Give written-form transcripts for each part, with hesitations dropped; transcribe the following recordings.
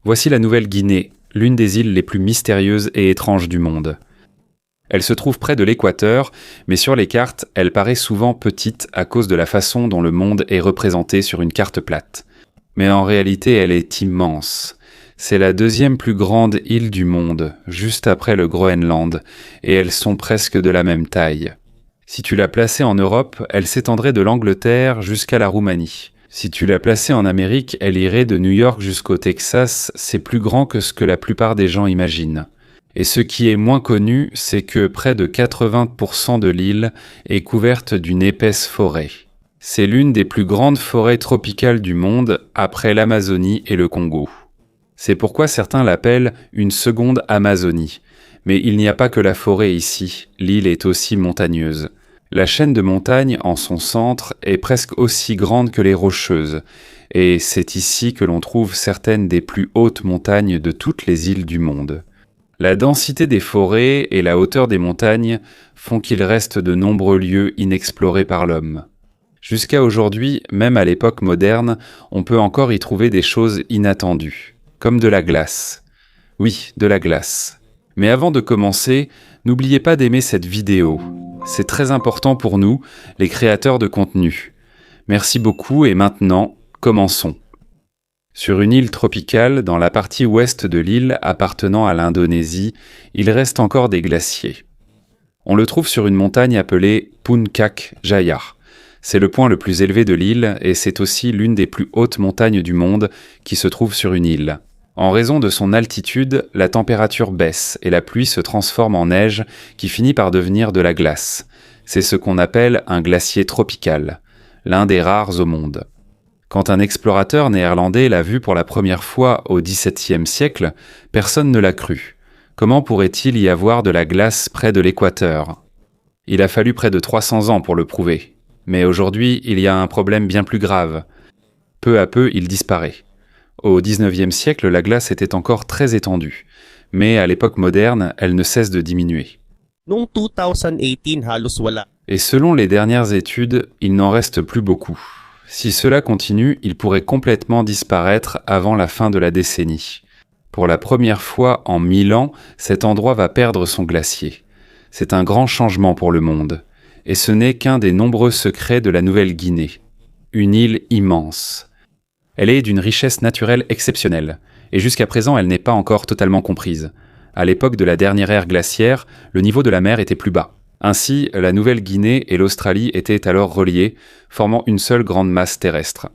Voici la Nouvelle-Guinée, l'une des îles les plus mystérieuses et étranges du monde. Elle se trouve près de l'équateur, mais sur les cartes, elle paraît souvent petite à cause de la façon dont le monde est représenté sur une carte plate. Mais en réalité, elle est immense. C'est la deuxième plus grande île du monde, juste après le Groenland, et elles sont presque de la même taille. Si tu la plaçais en Europe, elle s'étendrait de l'Angleterre jusqu'à la Roumanie. Si tu la plaçais en Amérique, elle irait de New York jusqu'au Texas, c'est plus grand que ce que la plupart des gens imaginent. Et ce qui est moins connu, c'est que près de 80% de l'île est couverte d'une épaisse forêt. C'est l'une des plus grandes forêts tropicales du monde, après l'Amazonie et le Congo. C'est pourquoi certains l'appellent une seconde Amazonie. Mais il n'y a pas que la forêt ici, l'île est aussi montagneuse. La chaîne de montagnes, en son centre, est presque aussi grande que les Rocheuses, et c'est ici que l'on trouve certaines des plus hautes montagnes de toutes les îles du monde. La densité des forêts et la hauteur des montagnes font qu'il reste de nombreux lieux inexplorés par l'homme. Jusqu'à aujourd'hui, même à l'époque moderne, on peut encore y trouver des choses inattendues, comme de la glace. Oui, de la glace. Mais avant de commencer, n'oubliez pas d'aimer cette vidéo. C'est très important pour nous, les créateurs de contenu. Merci beaucoup et maintenant, commençons. Sur une île tropicale, dans la partie ouest de l'île appartenant à l'Indonésie, il reste encore des glaciers. On le trouve sur une montagne appelée Puncak Jaya. C'est le point le plus élevé de l'île et c'est aussi l'une des plus hautes montagnes du monde qui se trouve sur une île. En raison de son altitude, la température baisse et la pluie se transforme en neige qui finit par devenir de la glace. C'est ce qu'on appelle un glacier tropical, l'un des rares au monde. Quand un explorateur néerlandais l'a vu pour la première fois au XVIIe siècle, personne ne l'a cru. Comment pourrait-il y avoir de la glace près de l'équateur ? Il a fallu près de 300 ans pour le prouver. Mais aujourd'hui, il y a un problème bien plus grave. Peu à peu, il disparaît. Au XIXe siècle, la glace était encore très étendue, mais à l'époque moderne, elle ne cesse de diminuer. Et selon les dernières études, il n'en reste plus beaucoup. Si cela continue, il pourrait complètement disparaître avant la fin de la décennie. Pour la première fois en 1000 ans, cet endroit va perdre son glacier. C'est un grand changement pour le monde. Et ce n'est qu'un des nombreux secrets de la Nouvelle-Guinée. Une île immense. Elle est d'une richesse naturelle exceptionnelle, et jusqu'à présent elle n'est pas encore totalement comprise. À l'époque de la dernière ère glaciaire, le niveau de la mer était plus bas. Ainsi, la Nouvelle-Guinée et l'Australie étaient alors reliées, formant une seule grande masse terrestre.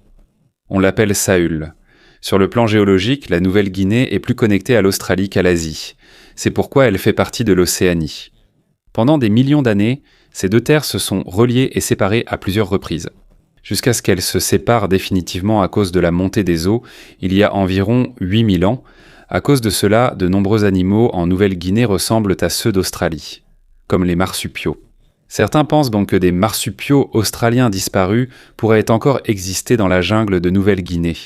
On l'appelle Sahul. Sur le plan géologique, la Nouvelle-Guinée est plus connectée à l'Australie qu'à l'Asie. C'est pourquoi elle fait partie de l'Océanie. Pendant des millions d'années, ces deux terres se sont reliées et séparées à plusieurs reprises. Jusqu'à ce qu'elles se séparent définitivement à cause de la montée des eaux, il y a environ 8000 ans. À cause de cela, de nombreux animaux en Nouvelle-Guinée ressemblent à ceux d'Australie, comme les marsupiaux. Certains pensent donc que des marsupiaux australiens disparus pourraient encore exister dans la jungle de Nouvelle-Guinée.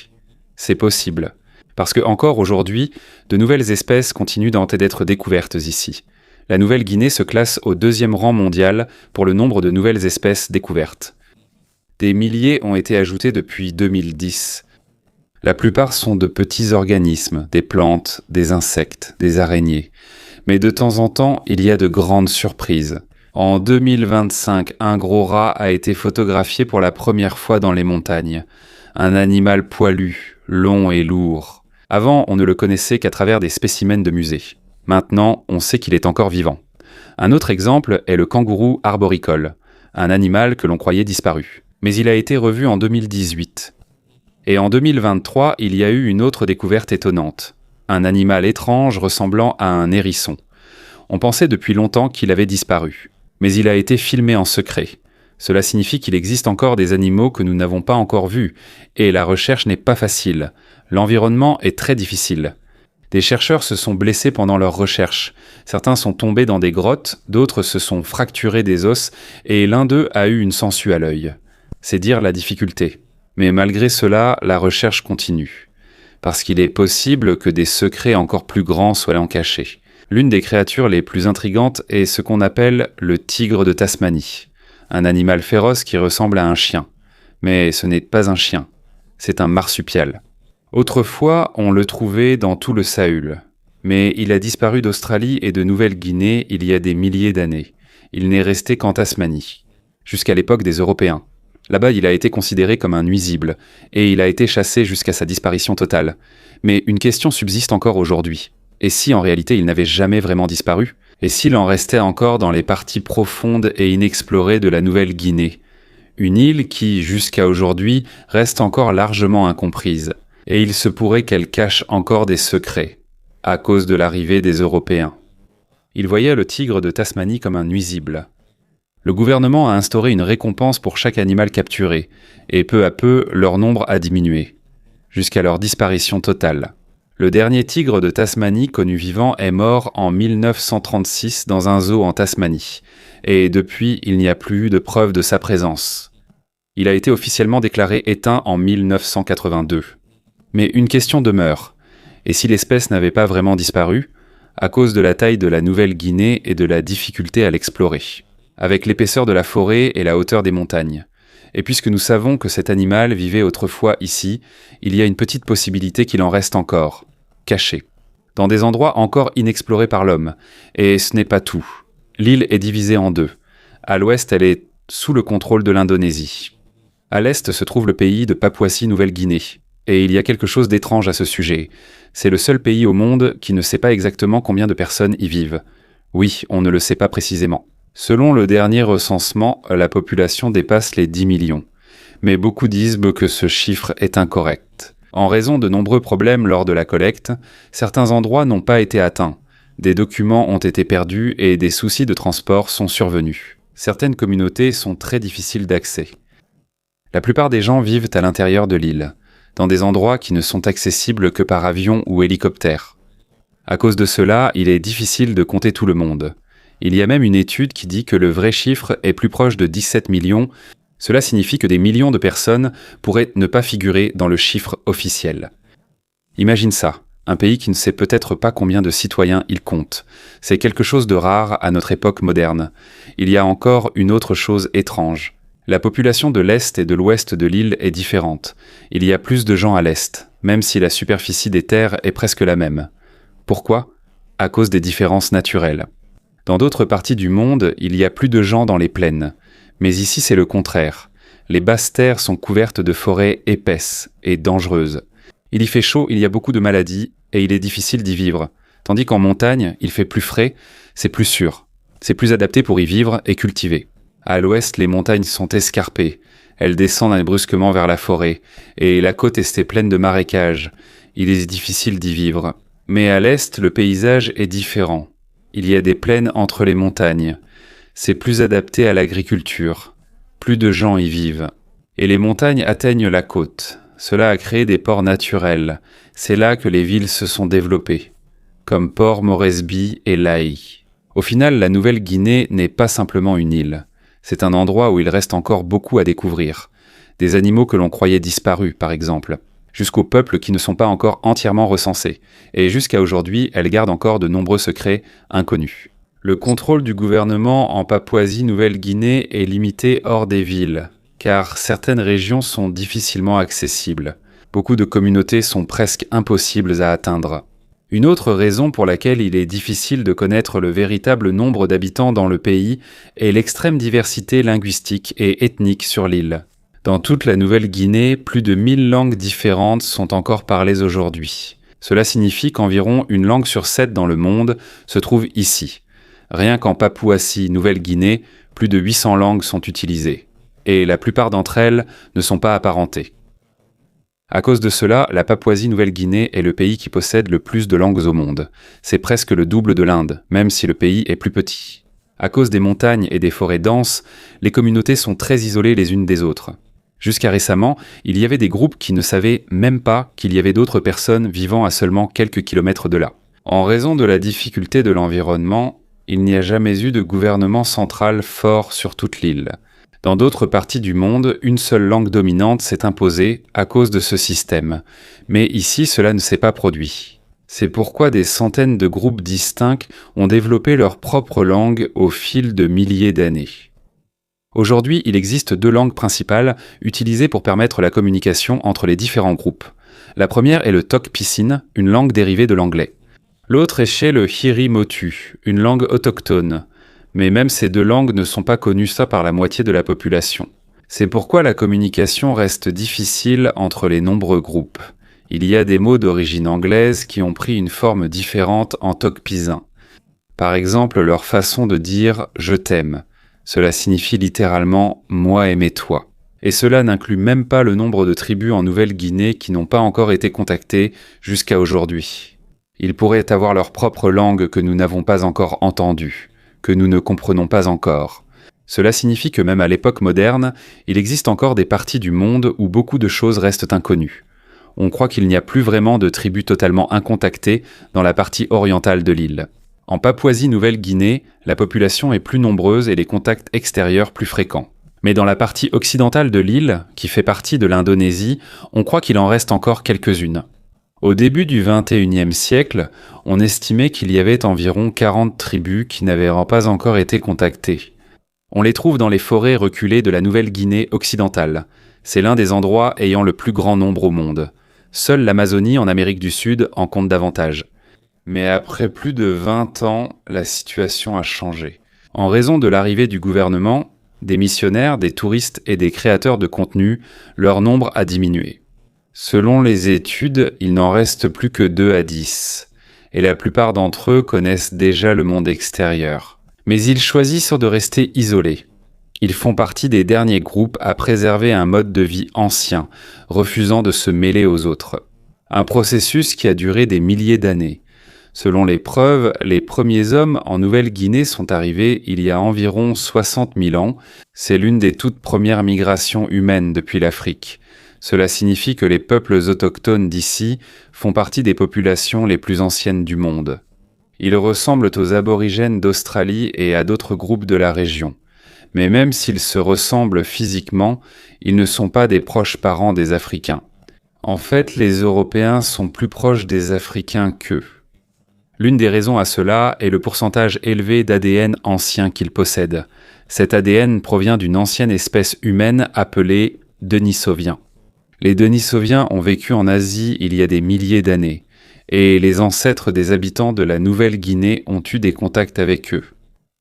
C'est possible, parce que encore aujourd'hui, de nouvelles espèces continuent d'être découvertes ici. La Nouvelle-Guinée se classe au 2e rang mondial pour le nombre de nouvelles espèces découvertes. Des milliers ont été ajoutés depuis 2010. La plupart sont de petits organismes, des plantes, des insectes, des araignées. Mais de temps en temps, il y a de grandes surprises. En 2025, un gros rat a été photographié pour la première fois dans les montagnes. Un animal poilu, long et lourd. Avant, on ne le connaissait qu'à travers des spécimens de musée. Maintenant, on sait qu'il est encore vivant. Un autre exemple est le kangourou arboricole, un animal que l'on croyait disparu. Mais il a été revu en 2018. Et en 2023, il y a eu une autre découverte étonnante. Un animal étrange ressemblant à un hérisson. On pensait depuis longtemps qu'il avait disparu. Mais il a été filmé en secret. Cela signifie qu'il existe encore des animaux que nous n'avons pas encore vus. Et la recherche n'est pas facile. L'environnement est très difficile. Des chercheurs se sont blessés pendant leurs recherches. Certains sont tombés dans des grottes, d'autres se sont fracturés des os, et l'un d'eux a eu une sangsue à l'œil. C'est dire la difficulté. Mais malgré cela, la recherche continue. Parce qu'il est possible que des secrets encore plus grands soient en cachés. L'une des créatures les plus intrigantes est ce qu'on appelle le tigre de Tasmanie. Un animal féroce qui ressemble à un chien. Mais ce n'est pas un chien. C'est un marsupial. Autrefois, on le trouvait dans tout le Sahul. Mais il a disparu d'Australie et de Nouvelle-Guinée il y a des milliers d'années. Il n'est resté qu'en Tasmanie, jusqu'à l'époque des Européens. Là-bas, il a été considéré comme un nuisible, et il a été chassé jusqu'à sa disparition totale. Mais une question subsiste encore aujourd'hui. Et si en réalité il n'avait jamais vraiment disparu ? Et s'il en restait encore dans les parties profondes et inexplorées de la Nouvelle-Guinée ? Une île qui, jusqu'à aujourd'hui, reste encore largement incomprise. Et il se pourrait qu'elle cache encore des secrets, à cause de l'arrivée des Européens. Il voyait le tigre de Tasmanie comme un nuisible. Le gouvernement a instauré une récompense pour chaque animal capturé, et peu à peu, leur nombre a diminué, jusqu'à leur disparition totale. Le dernier tigre de Tasmanie connu vivant est mort en 1936 dans un zoo en Tasmanie, et depuis, il n'y a plus eu de preuve de sa présence. Il a été officiellement déclaré éteint en 1982. Mais une question demeure. Et si l'espèce n'avait pas vraiment disparu, à cause de la taille de la Nouvelle-Guinée et de la difficulté à l'explorer, avec l'épaisseur de la forêt et la hauteur des montagnes. Et puisque nous savons que cet animal vivait autrefois ici, il y a une petite possibilité qu'il en reste encore, caché, dans des endroits encore inexplorés par l'homme. Et ce n'est pas tout. L'île est divisée en deux. À l'ouest, elle est sous le contrôle de l'Indonésie. À l'est se trouve le pays de Papouasie-Nouvelle-Guinée. Et il y a quelque chose d'étrange à ce sujet. C'est le seul pays au monde qui ne sait pas exactement combien de personnes y vivent. Oui, on ne le sait pas précisément. Selon le dernier recensement, la population dépasse les 10 millions. Mais beaucoup disent que ce chiffre est incorrect. En raison de nombreux problèmes lors de la collecte, certains endroits n'ont pas été atteints. Des documents ont été perdus et des soucis de transport sont survenus. Certaines communautés sont très difficiles d'accès. La plupart des gens vivent à l'intérieur de l'île, dans des endroits qui ne sont accessibles que par avion ou hélicoptère. À cause de cela, il est difficile de compter tout le monde. Il y a même une étude qui dit que le vrai chiffre est plus proche de 17 millions. Cela signifie que des millions de personnes pourraient ne pas figurer dans le chiffre officiel. Imagine ça, un pays qui ne sait peut-être pas combien de citoyens il compte. C'est quelque chose de rare à notre époque moderne. Il y a encore une autre chose étrange. La population de l'Est et de l'Ouest de l'île est différente. Il y a plus de gens à l'Est, même si la superficie des terres est presque la même. Pourquoi ? À cause des différences naturelles. Dans d'autres parties du monde, il y a plus de gens dans les plaines. Mais ici, c'est le contraire. Les basses terres sont couvertes de forêts épaisses et dangereuses. Il y fait chaud, il y a beaucoup de maladies, et il est difficile d'y vivre. Tandis qu'en montagne, il fait plus frais, c'est plus sûr. C'est plus adapté pour y vivre et cultiver. À l'ouest, les montagnes sont escarpées. Elles descendent brusquement vers la forêt, et la côte est pleine de marécages. Il est difficile d'y vivre. Mais à l'est, le paysage est différent. Il y a des plaines entre les montagnes. C'est plus adapté à l'agriculture. Plus de gens y vivent. Et les montagnes atteignent la côte. Cela a créé des ports naturels. C'est là que les villes se sont développées, comme Port Moresby et Lae. Au final, la Nouvelle-Guinée n'est pas simplement une île. C'est un endroit où il reste encore beaucoup à découvrir. Des animaux que l'on croyait disparus, par exemple, jusqu'aux peuples qui ne sont pas encore entièrement recensés. Et jusqu'à aujourd'hui, elle garde encore de nombreux secrets inconnus. Le contrôle du gouvernement en Papouasie-Nouvelle-Guinée est limité hors des villes, car certaines régions sont difficilement accessibles. Beaucoup de communautés sont presque impossibles à atteindre. Une autre raison pour laquelle il est difficile de connaître le véritable nombre d'habitants dans le pays est l'extrême diversité linguistique et ethnique sur l'île. Dans toute la Nouvelle-Guinée, plus de 1000 langues différentes sont encore parlées aujourd'hui. Cela signifie qu'environ une langue sur 7 dans le monde se trouve ici. Rien qu'en Papouasie-Nouvelle-Guinée, plus de 800 langues sont utilisées. Et la plupart d'entre elles ne sont pas apparentées. À cause de cela, la Papouasie-Nouvelle-Guinée est le pays qui possède le plus de langues au monde. C'est presque le double de l'Inde, même si le pays est plus petit. À cause des montagnes et des forêts denses, les communautés sont très isolées les unes des autres. Jusqu'à récemment, il y avait des groupes qui ne savaient même pas qu'il y avait d'autres personnes vivant à seulement quelques kilomètres de là. En raison de la difficulté de l'environnement, il n'y a jamais eu de gouvernement central fort sur toute l'île. Dans d'autres parties du monde, une seule langue dominante s'est imposée à cause de ce système. Mais ici, cela ne s'est pas produit. C'est pourquoi des centaines de groupes distincts ont développé leur propre langue au fil de milliers d'années. Aujourd'hui, il existe 2 langues principales utilisées pour permettre la communication entre les différents groupes. La première est le Tok Pisin, une langue dérivée de l'anglais. L'autre est chez le Hiri Motu, une langue autochtone. Mais même ces deux langues ne sont pas connues par la moitié de la population. C'est pourquoi la communication reste difficile entre les nombreux groupes. Il y a des mots d'origine anglaise qui ont pris une forme différente en Tok Pisin. Par exemple, leur façon de dire « je t'aime ». Cela signifie littéralement « moi aimer toi ». Et cela n'inclut même pas le nombre de tribus en Nouvelle-Guinée qui n'ont pas encore été contactées jusqu'à aujourd'hui. Ils pourraient avoir leur propre langue que nous n'avons pas encore entendue, que nous ne comprenons pas encore. Cela signifie que même à l'époque moderne, il existe encore des parties du monde où beaucoup de choses restent inconnues. On croit qu'il n'y a plus vraiment de tribus totalement incontactées dans la partie orientale de l'île. En Papouasie-Nouvelle-Guinée, la population est plus nombreuse et les contacts extérieurs plus fréquents. Mais dans la partie occidentale de l'île, qui fait partie de l'Indonésie, on croit qu'il en reste encore quelques-unes. Au début du XXIe siècle, on estimait qu'il y avait environ 40 tribus qui n'avaient pas encore été contactées. On les trouve dans les forêts reculées de la Nouvelle-Guinée occidentale. C'est l'un des endroits ayant le plus grand nombre au monde. Seule l'Amazonie en Amérique du Sud en compte davantage. Mais après plus de 20 ans, la situation a changé. En raison de l'arrivée du gouvernement, des missionnaires, des touristes et des créateurs de contenu, leur nombre a diminué. Selon les études, il n'en reste plus que 2 à 10. Et la plupart d'entre eux connaissent déjà le monde extérieur. Mais ils choisissent de rester isolés. Ils font partie des derniers groupes à préserver un mode de vie ancien, refusant de se mêler aux autres. Un processus qui a duré des milliers d'années. Selon les preuves, les premiers hommes en Nouvelle-Guinée sont arrivés il y a environ 60 000 ans. C'est l'une des toutes premières migrations humaines depuis l'Afrique. Cela signifie que les peuples autochtones d'ici font partie des populations les plus anciennes du monde. Ils ressemblent aux aborigènes d'Australie et à d'autres groupes de la région. Mais même s'ils se ressemblent physiquement, ils ne sont pas des proches parents des Africains. En fait, les Européens sont plus proches des Africains qu'eux. L'une des raisons à cela est le pourcentage élevé d'ADN ancien qu'ils possèdent. Cet ADN provient d'une ancienne espèce humaine appelée Denisoviens. Les Denisoviens ont vécu en Asie il y a des milliers d'années, et les ancêtres des habitants de la Nouvelle-Guinée ont eu des contacts avec eux.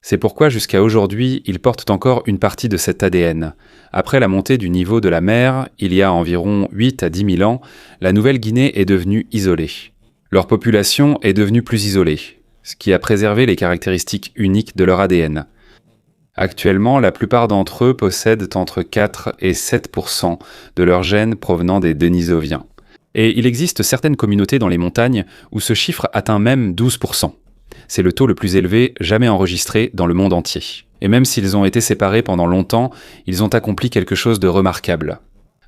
C'est pourquoi jusqu'à aujourd'hui, ils portent encore une partie de cet ADN. Après la montée du niveau de la mer, il y a environ 8 à 10 000 ans, la Nouvelle-Guinée est devenue isolée. Leur population est devenue plus isolée, ce qui a préservé les caractéristiques uniques de leur ADN. Actuellement, la plupart d'entre eux possèdent entre 4 et 7% de leurs gènes provenant des Denisoviens. Et il existe certaines communautés dans les montagnes où ce chiffre atteint même 12%. C'est le taux le plus élevé jamais enregistré dans le monde entier. Et même s'ils ont été séparés pendant longtemps, ils ont accompli quelque chose de remarquable.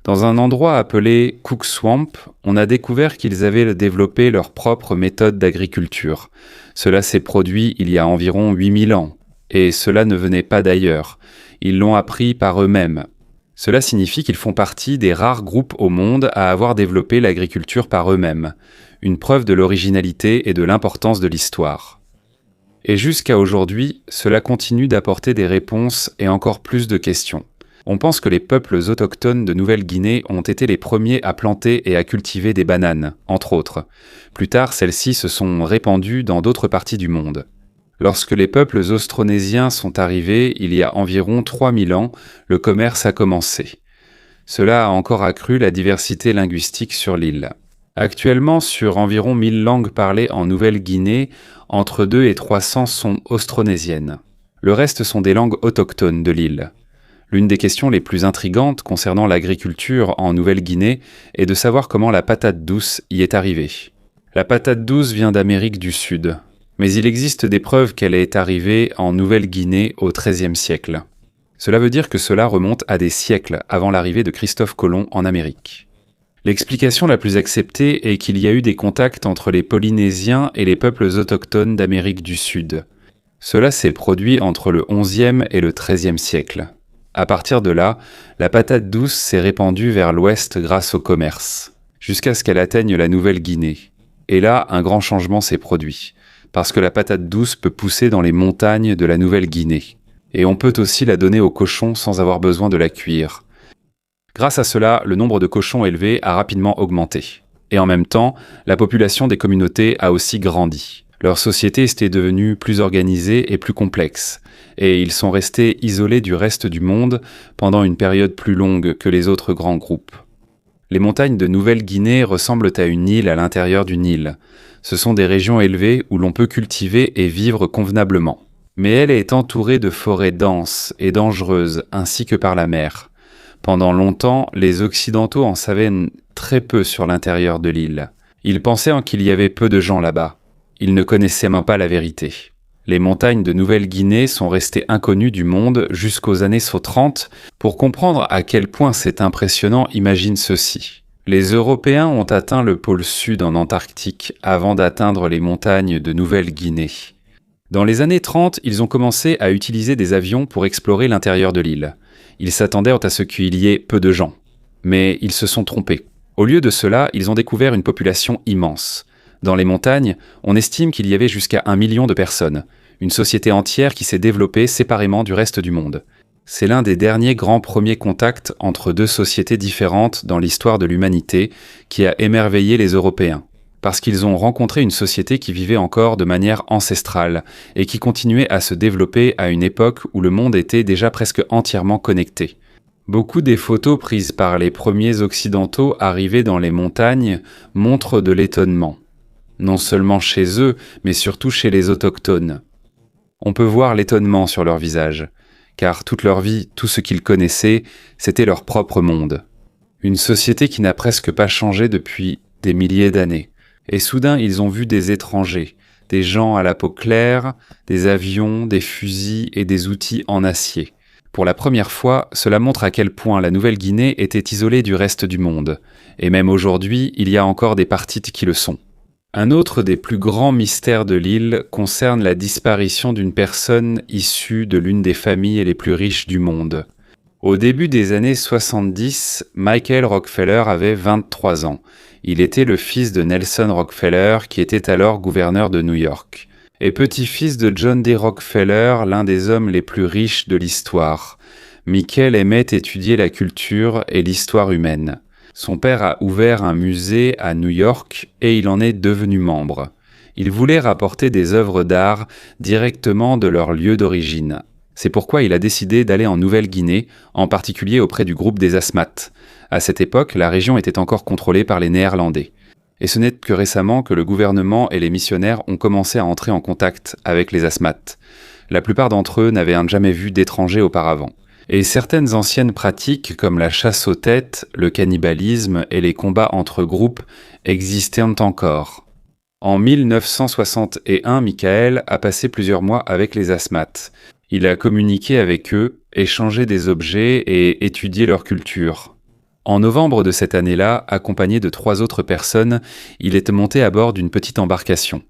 Dans un endroit appelé Cook Swamp, on a découvert qu'ils avaient développé leur propre méthode d'agriculture. Cela s'est produit il y a environ 8000 ans. Et cela ne venait pas d'ailleurs. Ils l'ont appris par eux-mêmes. Cela signifie qu'ils font partie des rares groupes au monde à avoir développé l'agriculture par eux-mêmes. Une preuve de l'originalité et de l'importance de l'histoire. Et jusqu'à aujourd'hui, cela continue d'apporter des réponses et encore plus de questions. On pense que les peuples autochtones de Nouvelle-Guinée ont été les premiers à planter et à cultiver des bananes, entre autres. Plus tard, celles-ci se sont répandues dans d'autres parties du monde. Lorsque les peuples austronésiens sont arrivés, il y a environ 3000 ans, le commerce a commencé. Cela a encore accru la diversité linguistique sur l'île. Actuellement, sur environ 1000 langues parlées en Nouvelle-Guinée, entre 2 et 300 sont austronésiennes. Le reste sont des langues autochtones de l'île. L'une des questions les plus intrigantes concernant l'agriculture en Nouvelle-Guinée est de savoir comment la patate douce y est arrivée. La patate douce vient d'Amérique du Sud, mais il existe des preuves qu'elle est arrivée en Nouvelle-Guinée au XIIIe siècle. Cela veut dire que cela remonte à des siècles avant l'arrivée de Christophe Colomb en Amérique. L'explication la plus acceptée est qu'il y a eu des contacts entre les Polynésiens et les peuples autochtones d'Amérique du Sud. Cela s'est produit entre le XIe et le XIIIe siècle. À partir de là, la patate douce s'est répandue vers l'ouest grâce au commerce, jusqu'à ce qu'elle atteigne la Nouvelle-Guinée. Et là, un grand changement s'est produit, parce que la patate douce peut pousser dans les montagnes de la Nouvelle-Guinée. Et on peut aussi la donner aux cochons sans avoir besoin de la cuire. Grâce à cela, le nombre de cochons élevés a rapidement augmenté. Et en même temps, la population des communautés a aussi grandi. Leur société était devenue plus organisée et plus complexe, et ils sont restés isolés du reste du monde pendant une période plus longue que les autres grands groupes. Les montagnes de Nouvelle-Guinée ressemblent à une île à l'intérieur d'une île. Ce sont des régions élevées où l'on peut cultiver et vivre convenablement. Mais elle est entourée de forêts denses et dangereuses, ainsi que par la mer. Pendant longtemps, les Occidentaux en savaient très peu sur l'intérieur de l'île. Ils pensaient qu'il y avait peu de gens là-bas. Ils ne connaissaient même pas la vérité. Les montagnes de Nouvelle-Guinée sont restées inconnues du monde jusqu'aux années 30. Pour comprendre à quel point c'est impressionnant, imagine ceci. Les Européens ont atteint le pôle sud en Antarctique avant d'atteindre les montagnes de Nouvelle-Guinée. Dans les années 30, ils ont commencé à utiliser des avions pour explorer l'intérieur de l'île. Ils s'attendaient à ce qu'il y ait peu de gens. Mais ils se sont trompés. Au lieu de cela, ils ont découvert une population immense. Dans les montagnes, on estime qu'il y avait jusqu'à 1 million de personnes. Une société entière qui s'est développée séparément du reste du monde. C'est l'un des derniers grands premiers contacts entre deux sociétés différentes dans l'histoire de l'humanité qui a émerveillé les Européens. Parce qu'ils ont rencontré une société qui vivait encore de manière ancestrale et qui continuait à se développer à une époque où le monde était déjà presque entièrement connecté. Beaucoup des photos prises par les premiers occidentaux arrivés dans les montagnes montrent de l'étonnement. Non seulement chez eux, mais surtout chez les autochtones. On peut voir l'étonnement sur leur visage, car toute leur vie, tout ce qu'ils connaissaient, c'était leur propre monde. Une société qui n'a presque pas changé depuis des milliers d'années. Et soudain, ils ont vu des étrangers, des gens à la peau claire, des avions, des fusils et des outils en acier. Pour la première fois, cela montre à quel point la Nouvelle-Guinée était isolée du reste du monde. Et même aujourd'hui, il y a encore des parties qui le sont. Un autre des plus grands mystères de l'île concerne la disparition d'une personne issue de l'une des familles les plus riches du monde. Au début des années 70, Michael Rockefeller avait 23 ans. Il était le fils de Nelson Rockefeller, qui était alors gouverneur de New York, et petit-fils de John D. Rockefeller, l'un des hommes les plus riches de l'histoire. Michael aimait étudier la culture et l'histoire humaine. Son père a ouvert un musée à New York et il en est devenu membre. Il voulait rapporter des œuvres d'art directement de leur lieu d'origine. C'est pourquoi il a décidé d'aller en Nouvelle-Guinée, en particulier auprès du groupe des Asmat. À cette époque, la région était encore contrôlée par les Néerlandais. Et ce n'est que récemment que le gouvernement et les missionnaires ont commencé à entrer en contact avec les Asmat. La plupart d'entre eux n'avaient jamais vu d'étrangers auparavant. Et certaines anciennes pratiques comme la chasse aux têtes, le cannibalisme et les combats entre groupes existaient encore. En 1961, Michael a passé plusieurs mois avec les Asmat. Il a communiqué avec eux, échangé des objets et étudié leur culture. En novembre de cette année-là, accompagné de 3 autres personnes, il est monté à bord d'une petite embarcation.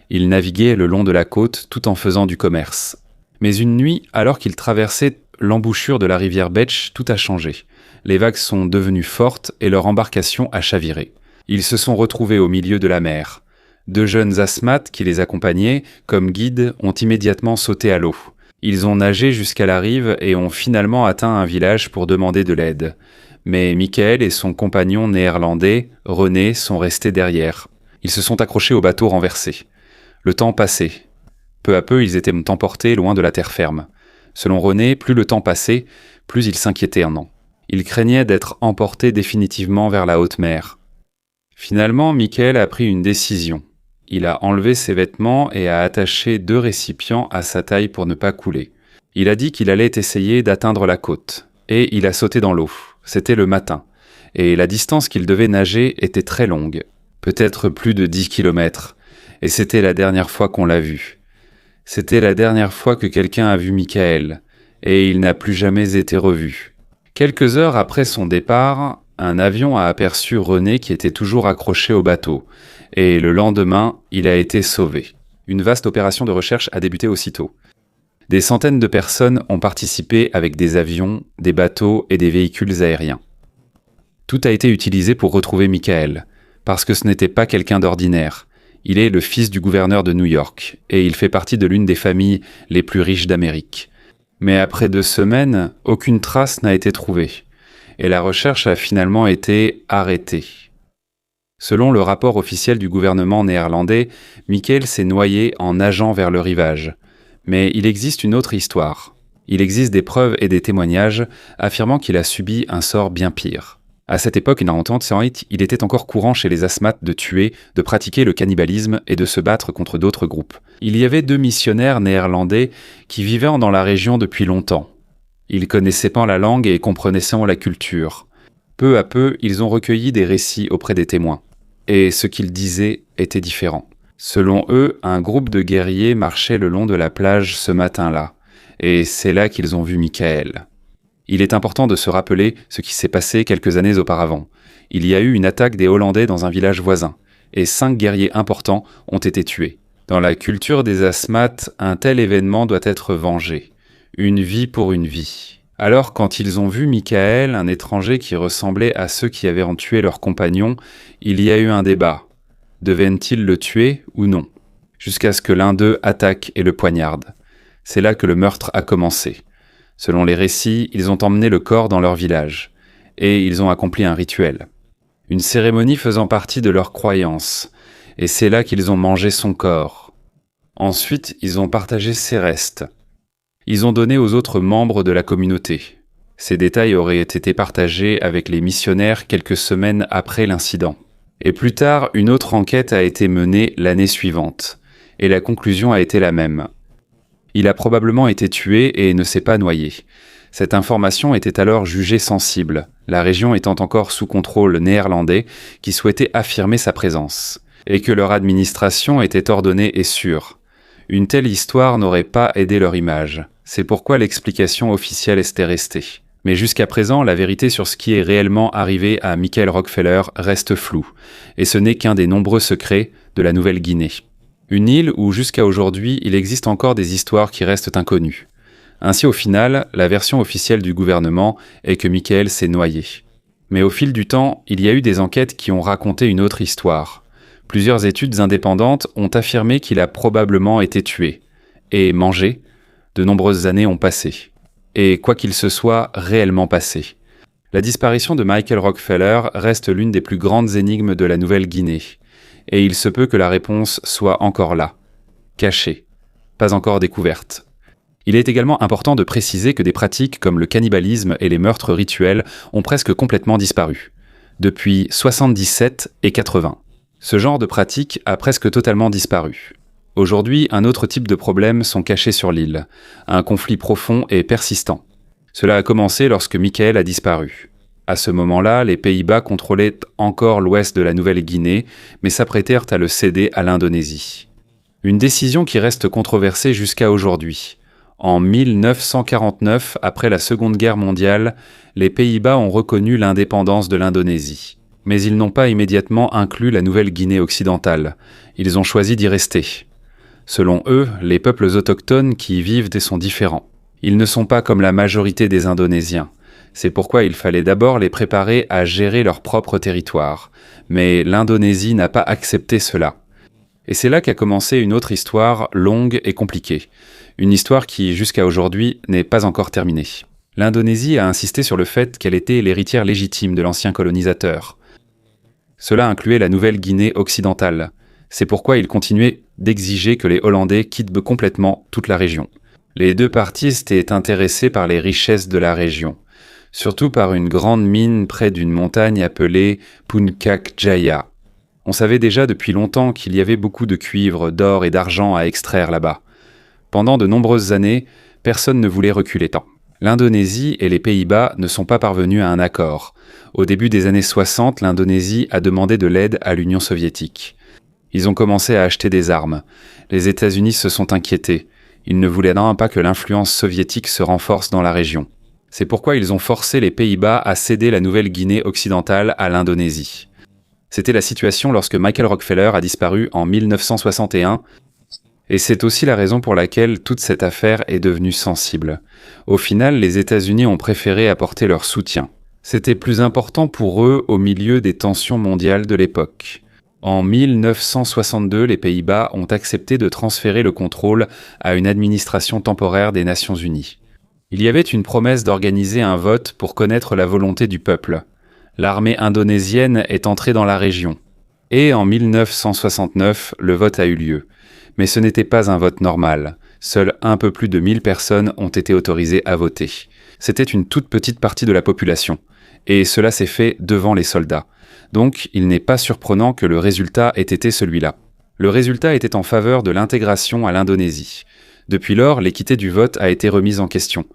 Il naviguait le long de la côte tout en faisant du commerce. Mais une nuit, alors qu'il traversait l'embouchure de la rivière Betch, tout a changé. Les vagues sont devenues fortes et leur embarcation a chaviré. Ils se sont retrouvés au milieu de la mer. 2 jeunes Asmat qui les accompagnaient, comme guides, ont immédiatement sauté à l'eau. Ils ont nagé jusqu'à la rive et ont finalement atteint un village pour demander de l'aide. Mais Michael et son compagnon néerlandais, René, sont restés derrière. Ils se sont accrochés au bateau renversé. Le temps passait. Peu à peu, ils étaient emportés loin de la terre ferme. Selon René, plus le temps passait, plus il s'inquiétait un an. Il craignait d'être emporté définitivement vers la haute mer. Finalement, Michael a pris une décision. Il a enlevé ses vêtements et a attaché 2 récipients à sa taille pour ne pas couler. Il a dit qu'il allait essayer d'atteindre la côte. Et il a sauté dans l'eau. C'était le matin. Et la distance qu'il devait nager était très longue. Peut-être plus de 10 kilomètres. Et c'était la dernière fois qu'on l'a vu. C'était la dernière fois que quelqu'un a vu Michael. Et il n'a plus jamais été revu. Quelques heures après son départ, un avion a aperçu René qui était toujours accroché au bateau. Et le lendemain, il a été sauvé. Une vaste opération de recherche a débuté aussitôt. Des centaines de personnes ont participé avec des avions, des bateaux et des véhicules aériens. Tout a été utilisé pour retrouver Michael, parce que ce n'était pas quelqu'un d'ordinaire. Il est le fils du gouverneur de New York, et il fait partie de l'une des familles les plus riches d'Amérique. Mais après 2 semaines, aucune trace n'a été trouvée, et la recherche a finalement été arrêtée. Selon le rapport officiel du gouvernement néerlandais, Michael s'est noyé en nageant vers le rivage. Mais il existe une autre histoire. Il existe des preuves et des témoignages affirmant qu'il a subi un sort bien pire. À cette époque, il était encore courant chez les Asmates de tuer, de pratiquer le cannibalisme et de se battre contre d'autres groupes. Il y avait 2 missionnaires néerlandais qui vivaient dans la région depuis longtemps. Ils connaissaient pas la langue et comprenaient la culture. Peu à peu, ils ont recueilli des récits auprès des témoins. Et ce qu'ils disaient était différent. Selon eux, un groupe de guerriers marchait le long de la plage ce matin-là. Et c'est là qu'ils ont vu Michael. Il est important de se rappeler ce qui s'est passé quelques années auparavant. Il y a eu une attaque des Hollandais dans un village voisin, et 5 guerriers importants ont été tués. Dans la culture des Asmates, un tel événement doit être vengé. Une vie pour une vie. Alors, quand ils ont vu Michael, un étranger qui ressemblait à ceux qui avaient tué leurs compagnons, il y a eu un débat. Devaient-ils le tuer ou non? Jusqu'à ce que l'un d'eux attaque et le poignarde. C'est là que le meurtre a commencé. Selon les récits, ils ont emmené le corps dans leur village. Et ils ont accompli un rituel. Une cérémonie faisant partie de leur croyance. Et c'est là qu'ils ont mangé son corps. Ensuite, ils ont partagé ses restes. Ils ont donné aux autres membres de la communauté. Ces détails auraient été partagés avec les missionnaires quelques semaines après l'incident. Et plus tard, une autre enquête a été menée l'année suivante. Et la conclusion a été la même. Il a probablement été tué et ne s'est pas noyé. Cette information était alors jugée sensible, la région étant encore sous contrôle néerlandais qui souhaitait affirmer sa présence. Et que leur administration était ordonnée et sûre. Une telle histoire n'aurait pas aidé leur image. C'est pourquoi l'explication officielle était restée. Mais jusqu'à présent, la vérité sur ce qui est réellement arrivé à Michael Rockefeller reste floue, et ce n'est qu'un des nombreux secrets de la Nouvelle-Guinée. Une île où jusqu'à aujourd'hui, il existe encore des histoires qui restent inconnues. Ainsi au final, la version officielle du gouvernement est que Michael s'est noyé. Mais au fil du temps, il y a eu des enquêtes qui ont raconté une autre histoire. Plusieurs études indépendantes ont affirmé qu'il a probablement été tué. Et mangé, de nombreuses années ont passé. Et quoi qu'il se soit réellement passé. La disparition de Michael Rockefeller reste l'une des plus grandes énigmes de la Nouvelle-Guinée. Et il se peut que la réponse soit encore là. Cachée. Pas encore découverte. Il est également important de préciser que des pratiques comme le cannibalisme et les meurtres rituels ont presque complètement disparu. Depuis 77 et 80. Ce genre de pratique a presque totalement disparu. Aujourd'hui, un autre type de problèmes sont cachés sur l'île, un conflit profond et persistant. Cela a commencé lorsque Michael a disparu. À ce moment-là, les Pays-Bas contrôlaient encore l'ouest de la Nouvelle-Guinée, mais s'apprêtèrent à le céder à l'Indonésie. Une décision qui reste controversée jusqu'à aujourd'hui. En 1949, après la Seconde Guerre mondiale, les Pays-Bas ont reconnu l'indépendance de l'Indonésie. Mais ils n'ont pas immédiatement inclus la Nouvelle-Guinée occidentale. Ils ont choisi d'y rester. Selon eux, les peuples autochtones qui y vivent sont différents. Ils ne sont pas comme la majorité des Indonésiens. C'est pourquoi il fallait d'abord les préparer à gérer leur propre territoire. Mais l'Indonésie n'a pas accepté cela. Et c'est là qu'a commencé une autre histoire longue et compliquée. Une histoire qui, jusqu'à aujourd'hui, n'est pas encore terminée. L'Indonésie a insisté sur le fait qu'elle était l'héritière légitime de l'ancien colonisateur. Cela incluait la Nouvelle-Guinée occidentale. C'est pourquoi ils continuaient d'exiger que les Hollandais quittent complètement toute la région. Les deux parties étaient intéressées par les richesses de la région, surtout par une grande mine près d'une montagne appelée Puncak Jaya. On savait déjà depuis longtemps qu'il y avait beaucoup de cuivre, d'or et d'argent à extraire là-bas. Pendant de nombreuses années, personne ne voulait reculer tant. L'Indonésie et les Pays-Bas ne sont pas parvenus à un accord. Au début des années 60, l'Indonésie a demandé de l'aide à l'Union soviétique. Ils ont commencé à acheter des armes. Les États-Unis se sont inquiétés. Ils ne voulaient pas que l'influence soviétique se renforce dans la région. C'est pourquoi ils ont forcé les Pays-Bas à céder la Nouvelle-Guinée occidentale à l'Indonésie. C'était la situation lorsque Michael Rockefeller a disparu en 1961, et c'est aussi la raison pour laquelle toute cette affaire est devenue sensible. Au final, les États-Unis ont préféré apporter leur soutien. C'était plus important pour eux au milieu des tensions mondiales de l'époque. En 1962, les Pays-Bas ont accepté de transférer le contrôle à une administration temporaire des Nations Unies. Il y avait une promesse d'organiser un vote pour connaître la volonté du peuple. L'armée indonésienne est entrée dans la région. Et en 1969, le vote a eu lieu. Mais ce n'était pas un vote normal. Seuls un peu plus de 1000 personnes ont été autorisées à voter. C'était une toute petite partie de la population. Et cela s'est fait devant les soldats. Donc, il n'est pas surprenant que le résultat ait été celui-là. Le résultat était en faveur de l'intégration à l'Indonésie. Depuis lors, l'équité du vote a été remise en question.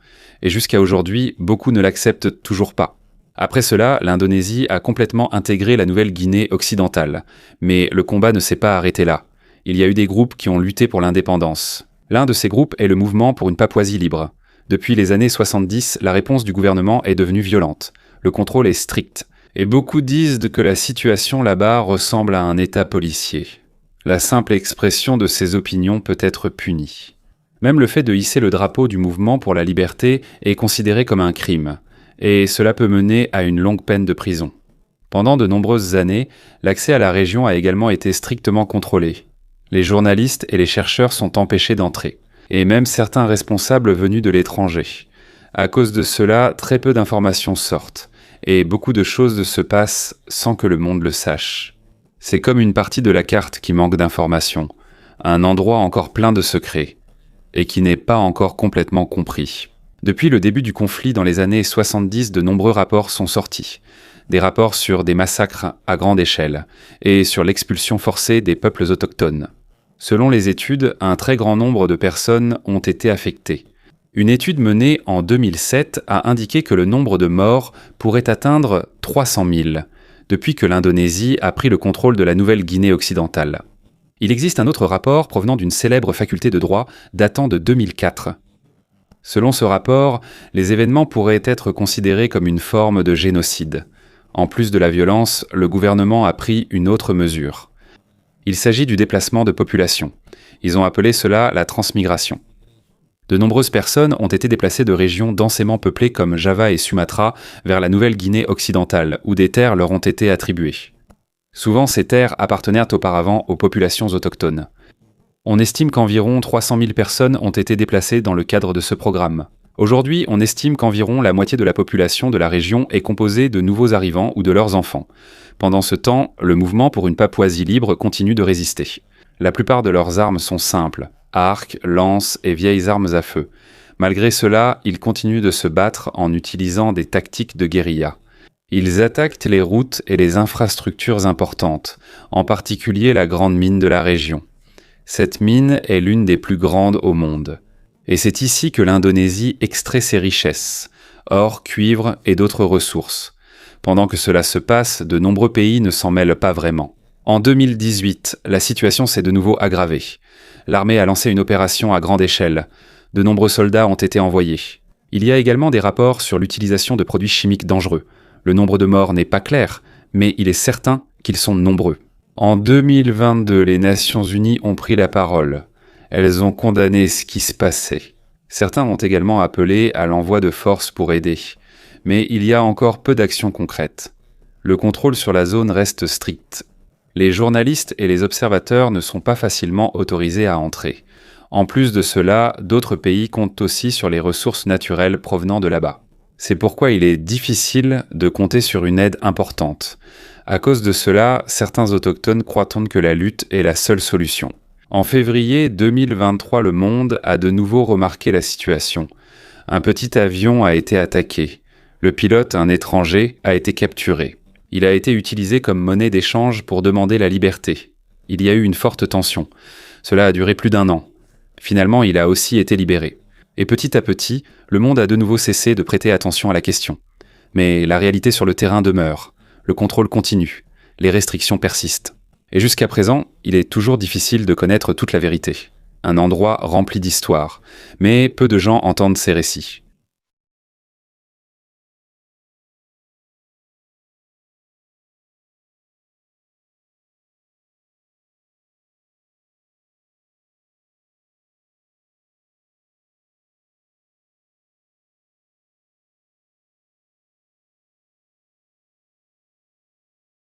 Et jusqu'à aujourd'hui, beaucoup ne l'acceptent toujours pas. Après cela, l'Indonésie a complètement intégré la Nouvelle-Guinée occidentale. Mais le combat ne s'est pas arrêté là. Il y a eu des groupes qui ont lutté pour l'indépendance. L'un de ces groupes est le mouvement pour une Papouasie libre. Depuis les années 70, la réponse du gouvernement est devenue violente. Le contrôle est strict. Et beaucoup disent que la situation là-bas ressemble à un état policier. La simple expression de ces opinions peut être punie. Même le fait de hisser le drapeau du mouvement pour la liberté est considéré comme un crime. Et cela peut mener à une longue peine de prison. Pendant de nombreuses années, l'accès à la région a également été strictement contrôlé. Les journalistes et les chercheurs sont empêchés d'entrer, et même certains responsables venus de l'étranger. À cause de cela, très peu d'informations sortent, et beaucoup de choses se passent sans que le monde le sache. C'est comme une partie de la carte qui manque d'informations, un endroit encore plein de secrets, et qui n'est pas encore complètement compris. Depuis le début du conflit dans les années 70, de nombreux rapports sont sortis. Des rapports sur des massacres à grande échelle, et sur l'expulsion forcée des peuples autochtones. Selon les études, un très grand nombre de personnes ont été affectées. Une étude menée en 2007 a indiqué que le nombre de morts pourrait atteindre 300 000, depuis que l'Indonésie a pris le contrôle de la Nouvelle-Guinée occidentale. Il existe un autre rapport provenant d'une célèbre faculté de droit datant de 2004. Selon ce rapport, les événements pourraient être considérés comme une forme de génocide. En plus de la violence, le gouvernement a pris une autre mesure. Il s'agit du déplacement de population. Ils ont appelé cela la transmigration. De nombreuses personnes ont été déplacées de régions densément peuplées comme Java et Sumatra vers la Nouvelle-Guinée occidentale, où des terres leur ont été attribuées. Souvent, ces terres appartenaient auparavant aux populations autochtones. On estime qu'environ 300 000 personnes ont été déplacées dans le cadre de ce programme. Aujourd'hui, on estime qu'environ la moitié de la population de la région est composée de nouveaux arrivants ou de leurs enfants. Pendant ce temps, le mouvement pour une Papouasie libre continue de résister. La plupart de leurs armes sont simples, arcs, lances et vieilles armes à feu. Malgré cela, ils continuent de se battre en utilisant des tactiques de guérilla. Ils attaquent les routes et les infrastructures importantes, en particulier la grande mine de la région. Cette mine est l'une des plus grandes au monde. Et c'est ici que l'Indonésie extrait ses richesses, or, cuivre et d'autres ressources. Pendant que cela se passe, de nombreux pays ne s'en mêlent pas vraiment. En 2018, la situation s'est de nouveau aggravée. L'armée a lancé une opération à grande échelle. De nombreux soldats ont été envoyés. Il y a également des rapports sur l'utilisation de produits chimiques dangereux. Le nombre de morts n'est pas clair, mais il est certain qu'ils sont nombreux. En 2022, les Nations Unies ont pris la parole. Elles ont condamné ce qui se passait. Certains ont également appelé à l'envoi de forces pour aider. Mais il y a encore peu d'actions concrètes. Le contrôle sur la zone reste strict. Les journalistes et les observateurs ne sont pas facilement autorisés à entrer. En plus de cela, d'autres pays comptent aussi sur les ressources naturelles provenant de là-bas. C'est pourquoi il est difficile de compter sur une aide importante. À cause de cela, certains autochtones croient que la lutte est la seule solution. En février 2023, Le Monde a de nouveau remarqué la situation. Un petit avion a été attaqué. Le pilote, un étranger, a été capturé. Il a été utilisé comme monnaie d'échange pour demander la liberté. Il y a eu une forte tension. Cela a duré plus d'1 an. Finalement, il a aussi été libéré. Et petit à petit, le monde a de nouveau cessé de prêter attention à la question. Mais la réalité sur le terrain demeure. Le contrôle continue. Les restrictions persistent. Et jusqu'à présent, il est toujours difficile de connaître toute la vérité. Un endroit rempli d'histoire. Mais peu de gens entendent ces récits.